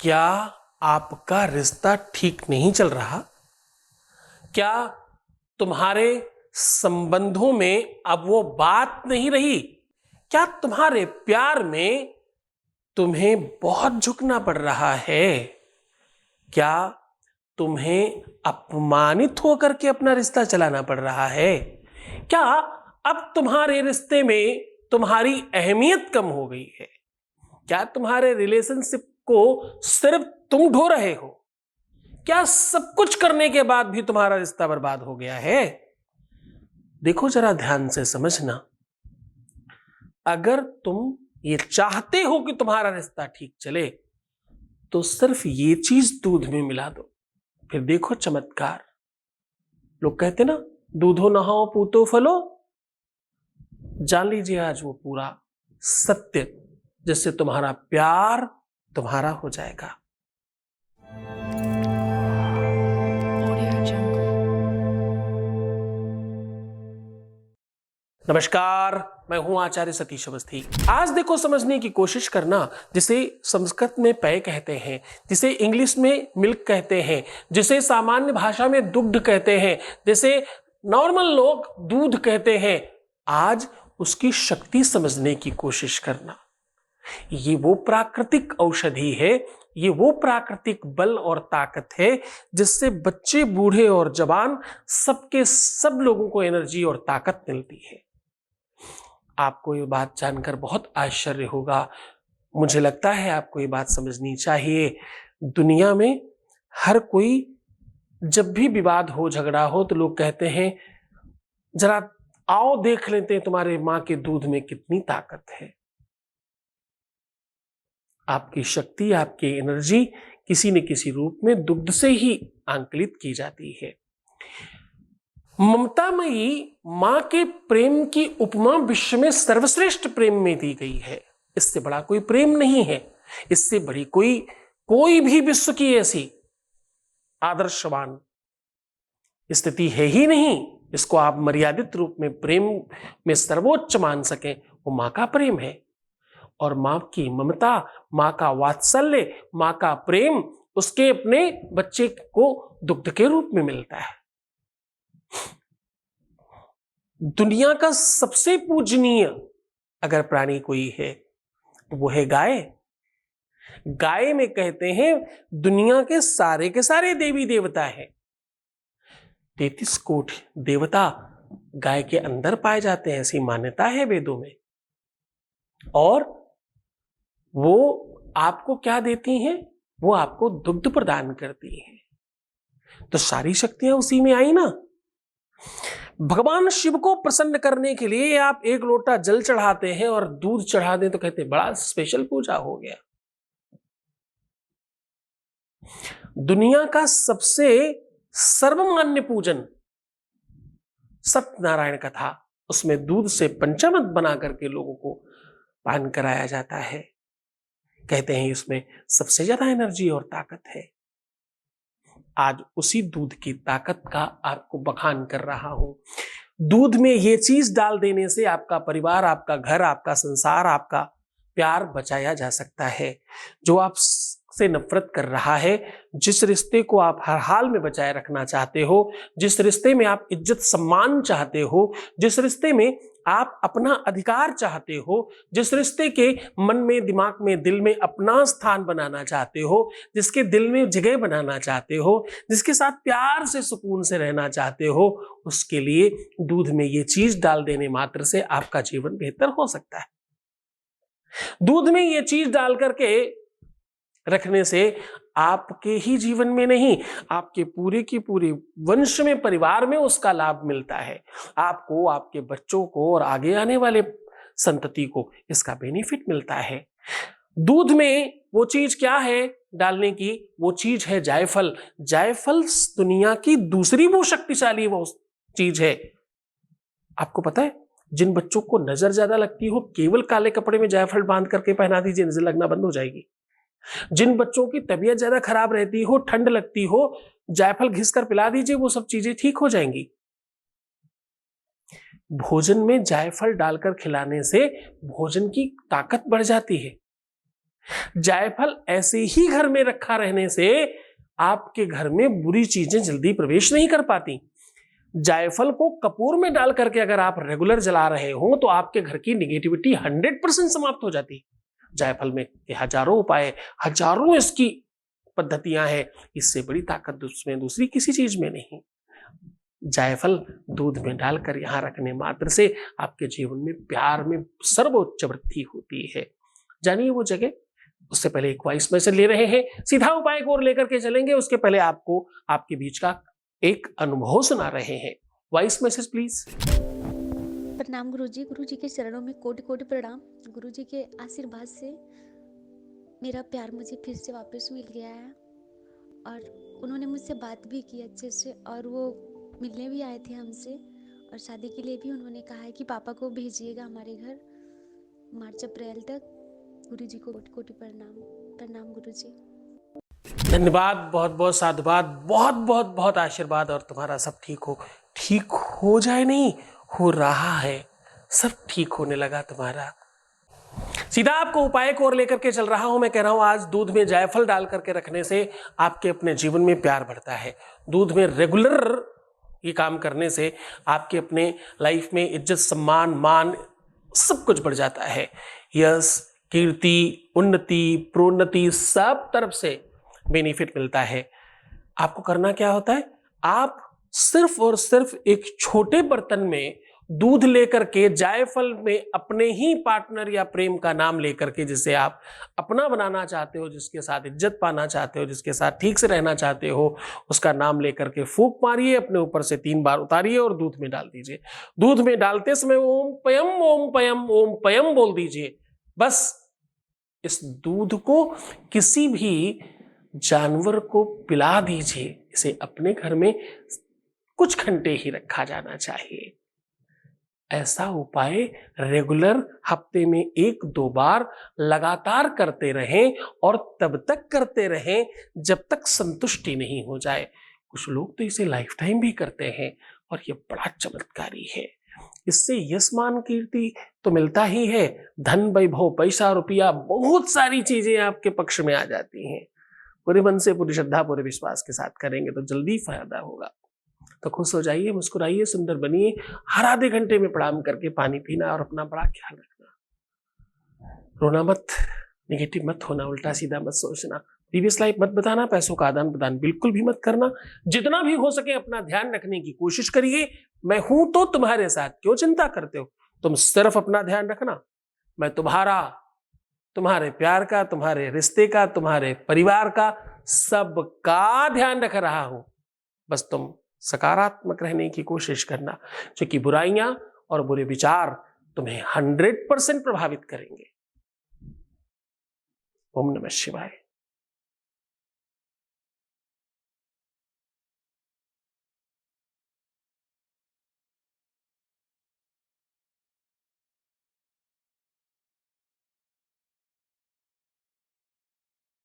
क्या आपका रिश्ता ठीक नहीं चल रहा? क्या तुम्हारे संबंधों में अब वो बात नहीं रही? क्या तुम्हारे प्यार में तुम्हें बहुत झुकना पड़ रहा है? क्या तुम्हें अपमानित होकर के अपना रिश्ता चलाना पड़ रहा है? क्या अब तुम्हारे रिश्ते में तुम्हारी अहमियत कम हो गई है? क्या तुम्हारे रिलेशनशिप को सिर्फ तुम ढो रहे हो? क्या सब कुछ करने के बाद भी तुम्हारा रिश्ता बर्बाद हो गया है? देखो, जरा ध्यान से समझना। अगर तुम ये चाहते हो कि तुम्हारा रिश्ता ठीक चले तो सिर्फ ये चीज दूध में मिला दो, फिर देखो चमत्कार। लोग कहते ना, दूधो नहाओ पूतो फलो। जान लीजिए आज वो पूरा सत्य, जिससे तुम्हारा प्यार तुम्हारा हो जाएगा। नमस्कार, मैं हूं आचार्य सतीश अवस्थी। आज देखो, समझने की कोशिश करना, जिसे संस्कृत में पेय कहते हैं, जिसे इंग्लिश में मिल्क कहते हैं, जिसे सामान्य भाषा में दुग्ध कहते हैं, जिसे नॉर्मल लोग दूध कहते हैं, आज उसकी शक्ति समझने की कोशिश करना। ये वो प्राकृतिक औषधि है, ये वो प्राकृतिक बल और ताकत है जिससे बच्चे, बूढ़े और जवान सबके सब लोगों को एनर्जी और ताकत मिलती है। आपको ये बात जानकर बहुत आश्चर्य होगा। मुझे लगता है आपको ये बात समझनी चाहिए। दुनिया में हर कोई, जब भी विवाद हो, झगड़ा हो, तो लोग कहते हैं, जरा आओ देख लेते हैं तुम्हारे मां के दूध में कितनी ताकत है। आपकी शक्ति, आपकी एनर्जी किसी न किसी रूप में दुग्ध से ही आंकलित की जाती है। ममतामयी मां के प्रेम की उपमा विश्व में सर्वश्रेष्ठ प्रेम में दी गई है। इससे बड़ा कोई प्रेम नहीं है, इससे बड़ी कोई भी विश्व की ऐसी आदर्शवान स्थिति है ही नहीं। इसको आप मर्यादित रूप में प्रेम में सर्वोच्च मान सकें, वो मां का प्रेम है। और मां की ममता, मां का वात्सल्य, मां का प्रेम उसके अपने बच्चे को दुग्ध के रूप में मिलता है। दुनिया का सबसे पूजनीय अगर प्राणी कोई है तो वो है गाय। गाय में कहते हैं दुनिया के सारे देवी देवता है। 33 कोटि देवता गाय के अंदर पाए जाते हैं, ऐसी मान्यता है वेदों में। और वो आपको क्या देती हैं? वो आपको दुग्ध प्रदान करती हैं। तो सारी शक्तियां उसी में आई ना। भगवान शिव को प्रसन्न करने के लिए आप एक लोटा जल चढ़ाते हैं और दूध चढ़ा दें तो कहते हैं बड़ा स्पेशल पूजा हो गया। दुनिया का सबसे सर्वमान्य पूजन सत्यनारायण का था। उसमें दूध से पंचामृत बना करके लोगों को पान कराया जाता है। कहते हैं इसमें सबसे ज्यादा एनर्जी और ताकत है। आज उसी दूध की ताकत का आपको बखान कर रहा हूं। दूध में ये चीज डाल देने से आपका परिवार, आपका घर, आपका संसार, आपका प्यार बचाया जा सकता है। जो आपसे नफरत कर रहा है, जिस रिश्ते को आप हर हाल में बचाए रखना चाहते हो, जिस रिश्ते में आप इज्जत सम्मान चाहते हो, जिस रिश्ते में आप अपना अधिकार चाहते हो, जिस रिश्ते के मन में, दिमाग में, दिल में अपना स्थान बनाना चाहते हो, जिसके दिल में जगह बनाना चाहते हो, जिसके साथ प्यार से, सुकून से रहना चाहते हो, उसके लिए दूध में ये चीज डाल देने मात्र से आपका जीवन बेहतर हो सकता है। दूध में ये चीज डाल करके रखने से आपके ही जीवन में नहीं, आपके पूरे की पूरे वंश में, परिवार में उसका लाभ मिलता है। आपको, आपके बच्चों को और आगे आने वाले संतति को इसका बेनिफिट मिलता है। दूध में वो चीज क्या है डालने की? वो चीज है जायफल। जायफल दुनिया की दूसरी वो शक्तिशाली वो चीज है। आपको पता है, जिन बच्चों को नजर ज्यादा लगती हो, केवल काले कपड़े में जायफल बांध करके पहना दीजिए, नजर लगना बंद हो जाएगी। जिन बच्चों की तबीयत ज्यादा खराब रहती हो, ठंड लगती हो, जायफल घिसकर पिला दीजिए, वो सब चीजें ठीक हो जाएंगी। भोजन में जायफल डालकर खिलाने से भोजन की ताकत बढ़ जाती है। जायफल ऐसे ही घर में रखा रहने से आपके घर में बुरी चीजें जल्दी प्रवेश नहीं कर पाती। जायफल को कपूर में डाल करके अगर आप रेगुलर जला रहे हो तो आपके घर की निगेटिविटी 100% समाप्त हो जाती। जायफल में हजारों उपाय, हजारों इसकी पद्धतियां हैं, इससे बड़ी ताकत उसमें दूसरी किसी चीज में नहीं। जायफल दूध में डालकर यहां रखने मात्र से आपके जीवन में प्यार में सर्वोच्च वृद्धि होती है। जानिए वो जगह। उससे पहले एक वॉइस मैसेज ले रहे हैं, सीधा उपाय को और लेकर के चलेंगे। उसके पहले आपको आपके बीच का एक अनुभव सुना रहे हैं। Voice message please. प्रणाम गुरुजी के चरणों में कोटि कोटि प्रणाम। गुरुजी के आशीर्वाद से मेरा प्यार मुझे फिर से वापस मिल गया है और उन्होंने मुझसे बात भी की अच्छे से और वो मिलने भी आए थे हमसे और शादी के लिए भी उन्होंने कहा है कि पापा को भेजिएगा हमारे घर मार्च अप्रैल तक। गुरुजी को कोटि कोटि प्रणाम। प्रणाम गुरुजी। धन्यवाद, बहुत बहुत साधुवाद, बहुत बहुत बहुत आशीर्वाद और तुम्हारा सब ठीक हो जाए, नहीं हो रहा है, सब ठीक होने लगा तुम्हारा। सीधा आपको उपाय को और लेकर के चल रहा हूं। मैं कह रहा हूं आज दूध में जायफल डाल करके रखने से आपके अपने जीवन में प्यार बढ़ता है। दूध में रेगुलर ये काम करने से आपके अपने लाइफ में इज्जत, सम्मान, मान सब कुछ बढ़ जाता है। यश, कीर्ति, उन्नति, प्रोन्नति सब तरफ से बेनिफिट मिलता है। आपको करना क्या होता है, आप सिर्फ और सिर्फ एक छोटे बर्तन में दूध लेकर के जायफल में अपने ही पार्टनर या प्रेम का नाम लेकर के, जिसे आप अपना बनाना चाहते हो, जिसके साथ इज्जत पाना चाहते हो, जिसके साथ ठीक से रहना चाहते हो, उसका नाम लेकर के फूंक मारिए, अपने ऊपर से 3 बार उतारिए और दूध में डाल दीजिए। दूध में डालते समय ओम पयम ओम पयम ओम पयम बोल दीजिए। बस इस दूध को किसी भी जानवर को पिला दीजिए। इसे अपने घर में कुछ घंटे ही रखा जाना चाहिए। ऐसा उपाय रेगुलर हफ्ते में 1-2 बार लगातार करते रहें और तब तक करते रहें जब तक संतुष्टि नहीं हो जाए। कुछ लोग तो इसे लाइफ टाइम भी करते हैं और ये बड़ा चमत्कारी है। इससे यश, मान, कीर्ति तो मिलता ही है, धन, वैभव, पैसा, रुपया, बहुत सारी चीजें आपके पक्ष में आ जाती हैं। पूरे मन से, पूरी श्रद्धा, पूरे विश्वास के साथ करेंगे तो जल्दी फायदा होगा। तो खुश हो जाइए, मुस्कुराइए, सुंदर बनिए। हर आधे घंटे में प्रणाम करके पानी पीना और अपना बड़ा ख्याल रखना। रोना मत, निगेटिव मत होना, उल्टा सीधा मत सोचना, प्रीवियस लाइफ मत बताना, पैसों का आदान प्रदान बिल्कुल भी मत करना। जितना भी हो सके अपना ध्यान रखने की कोशिश करिए। मैं हूं तो तुम्हारे साथ, क्यों चिंता करते हो? तुम सिर्फ अपना ध्यान रखना। मैं तुम्हारा, तुम्हारे प्यार का, तुम्हारे रिश्ते का, तुम्हारे परिवार का, सबका ध्यान रख रहा हूं। बस तुम सकारात्मक रहने की कोशिश करना, क्योंकि बुराइयां और बुरे विचार तुम्हें 100% प्रभावित करेंगे। ओम नमः शिवाय।